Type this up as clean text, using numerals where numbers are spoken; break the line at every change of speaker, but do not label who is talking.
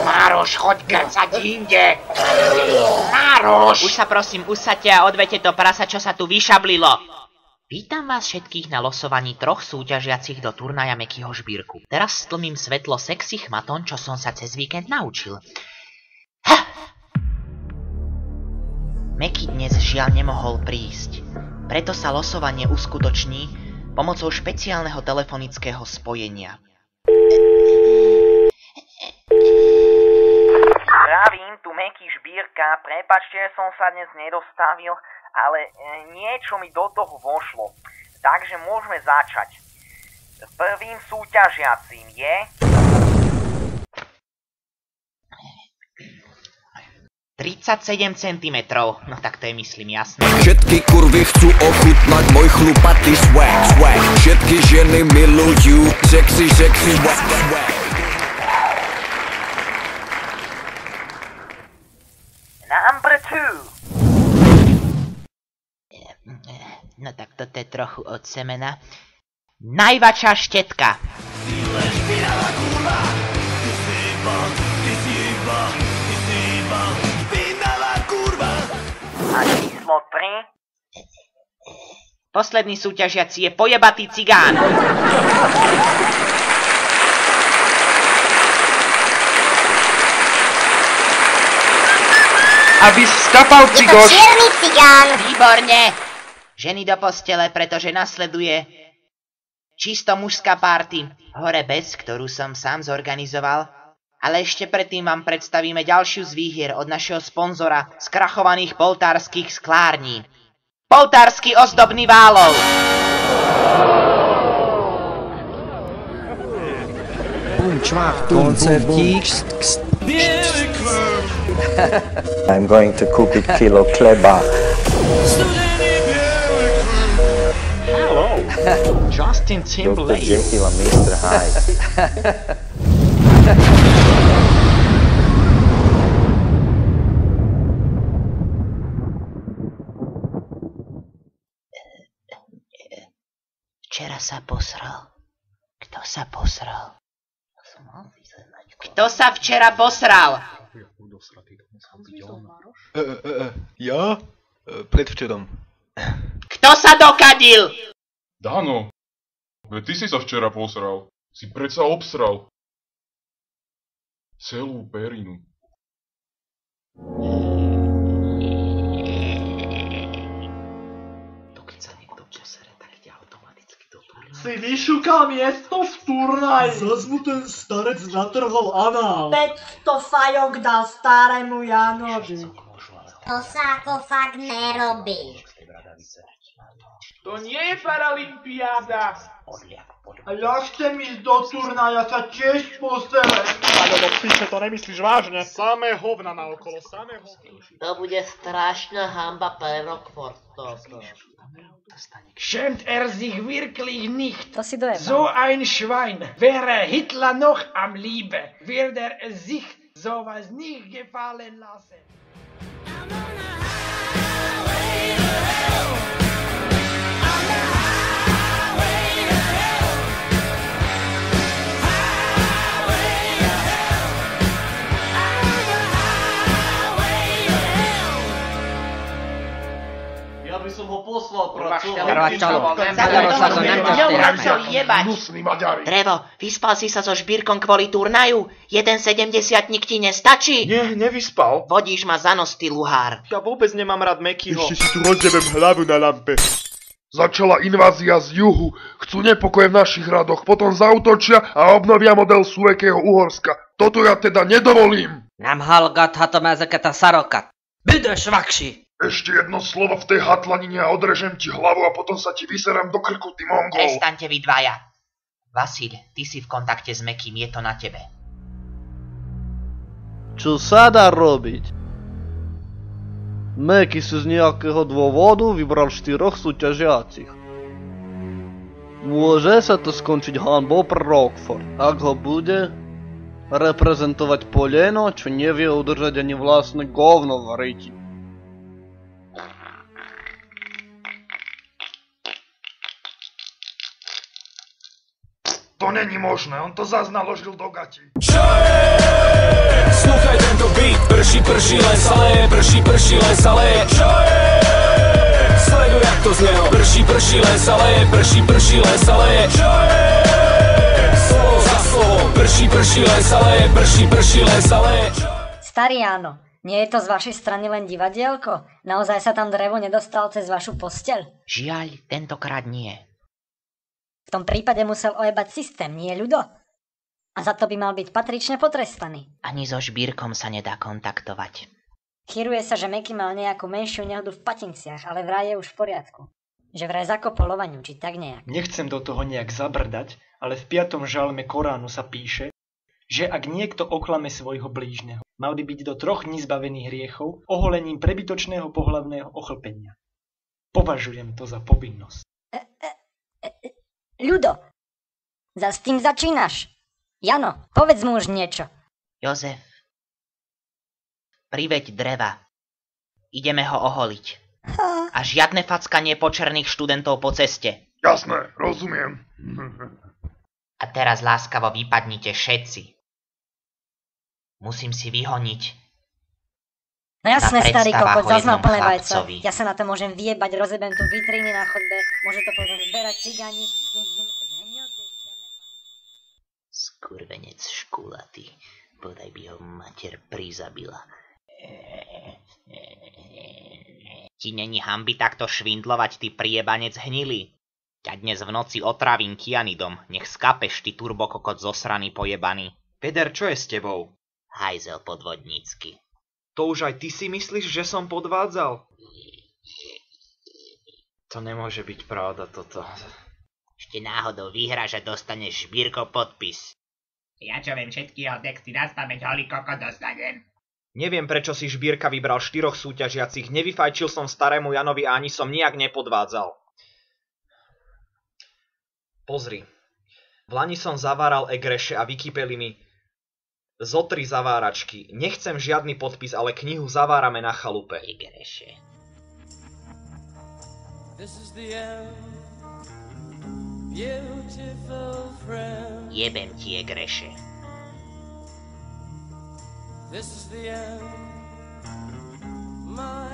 Mároš, choď grcať inde! Mároš!
Už sa prosím, usaďte a odvete to prasa, čo sa tu vyšablilo. Vítam vás všetkých na losovaní 3 súťažiacich do turnaja Mekyho žbírku. Teraz stlmím svetlo sexy chmaton, čo som sa cez víkend naučil. Meky dnes žiaľ nemohol prísť. Preto sa losovanie uskutoční pomocou špeciálneho telefonického spojenia. Zdravím, tu Meky žbírka, prepáčte, že som sa dnes nedostavil, ale niečo mi do toho vošlo. Takže môžeme začať. Prvým súťažiacím je... 37 cm, no tak to je myslím jasné.
Všetky kurvy chcú ochutnať môj chlupatý swag, swag. Všetky ženy milujú sexy, sexy, swag, swag.
Number 2. No tak toto je trochu od semena. Najväčšia štetka. A číslo 3. Posledný súťažiaci je pojebatý cigán.
Aby skapal cigoš.
Je to čierny cigán.
Výborne. Ženy do postele, pretože nasleduje čisto mužská party Hore bez, ktorú som sám zorganizoval. Ale ešte predtým vám predstavíme ďalšiu z výhier od našeho sponzora skrachovaných poltárskych sklární. Poltársky ozdobný válov.
Koncertík.
I'm going to cook a kilo chleba.
Hello, Justin
Dr.
Timberlake.
Jekyll a Mr. Hyde.
Včera sa posral. Kto sa posral? Kto sa včera posral?
Ja? Predvčerom.
Kto sa dokadil?
Dano, veď ty si sa včera posral. Si predsa obsral. Celú perinu.
Dokiaľ sa niekto posere, tak ide automaticky do turnaja.
Si vyšukal miesto v turnaji. Zas mu ten starec natrhol anál. 500 fajok dal starému Janovi.
To sa ako fakt nerobí.
To nie je Paralympiáda. A ja chcem ísť do turnaja sa tiež pozerať. Ale no píše, to nemyslíš vážne. Samé hovna naokolo, samé hovna.
To bude strašná hamba pre Rockford toto.
Schämt sich wirklich nicht.
To si dojebal.
So ein Schwein. Wäre Hitler noch am Liebe, würde sich sowas nicht gefallen lassen.
Ja by som ho poslal
Hnusný Maďari.
Drevo, vyspal si sa so žbírkom kvôli turnaju? 1,70 ti nestačí?
Nie, nevyspal.
Vodíš ma za nos, ty luhár.
Ja vôbec nemám rád Mekyho.
Ešte si tu rozjebem hlavu na lampe. Začala invázia z juhu. Chcú nepokoje v našich radoch, potom zaútočia a obnovia model Suekého Uhorska. Toto ja teda nedovolím.
Nem hallgathatom ezeket a szarokat. Büdös vaksi!
Ešte jedno slovo v tej hatlanine a odrežem ti hlavu a potom sa ti vyserem do krku, ty mongol.
Prestaňte vy dvaja. Vasil, ty si v kontakte s Mekym, je to na tebe.
Čo sa dá robiť? Meky si z nejakého dôvodu vybral 4 súťažiacich. Môže sa to skončiť hanbou pre Rockford, ak ho bude reprezentovať poleno, čo nevie udržať ani vlastné govno v ryti.
není možné, on to zas naložil do gati.
Sluchaj tento beat, prší les, ale prší les, ale sleduj jak to znělo. Prší les, ale prší les, ale slovo za slovo. Prší les, ale prší les, ale
Starý áno, nie je to z vašej strany len divadielko? Naozaj sa tam drevo nedostal cez vašu posteľ?
Žiaľ, tentokrát nie.
V tom prípade musel ojebať systém, nie ľudo? A za to by mal byť patrične potrestaný.
Ani so Žbírkom sa nedá kontaktovať.
Chýruje sa, že Meky mal nejakú menšiu nehodu v Patinciach, ale vraj je už v poriadku. Že vraj zakopol Lovaniu, či tak nejak.
Nechcem do toho nejak zabrdať, ale v 5. žalme Koránu sa píše, že ak niekto oklame svojho blížneho, mal by byť do 3 dní zbavený hriechov oholením prebytočného pohlavného ochlpenia. Považujem to za povinnosť.
Ľudo, za s tým začínaš. Jano, povedz mu už niečo.
Jozef, priveď dreva. Ideme ho oholiť. A žiadne fackanie počerných študentov po ceste.
Jasné, rozumiem.
A teraz láskavo vypadnite všetci. Musím si vyhoniť.
No jasné,
Tá
starý
predstava
kokot,
o
zas mal
jednom
plné vajca.
chlapcovi.
Ja sa na to môžem vyjebať, rozebem tu vitríny na chodbe, môže to potom zberať cigáni, nech idem zhemňoť tej čierne.
Skurvenec škulatý, bodaj by ho mater prizabila. Ti není hanby takto švindlovať, ty priebanec hnilý? Ťa dnes v noci otravím kianidom, nech skapeš, ty turbokokot zosraný pojebaný.
Peder, čo je s tebou?
Hajzel podvodnícky.
To už aj ty si myslíš, že som podvádzal? To nemôže byť pravda toto.
Ešte náhodou vyhra, že dostaneš Žbírko podpis. Ja čo viem, všetky jeho texty na spamäť, holý kokot dostanem.
Neviem, prečo si Žbírka vybral 4 súťažiacich, nevyfajčil som starému Janovi a ani som nijak nepodvádzal. Pozri, vlani som zaváral egreše a vykypeli mi zo 3 zaváračky. Nechcem žiadny podpis, ale knihu zavárame na chalupe.
Egreše. Jebem ti egreše.
This is the end, my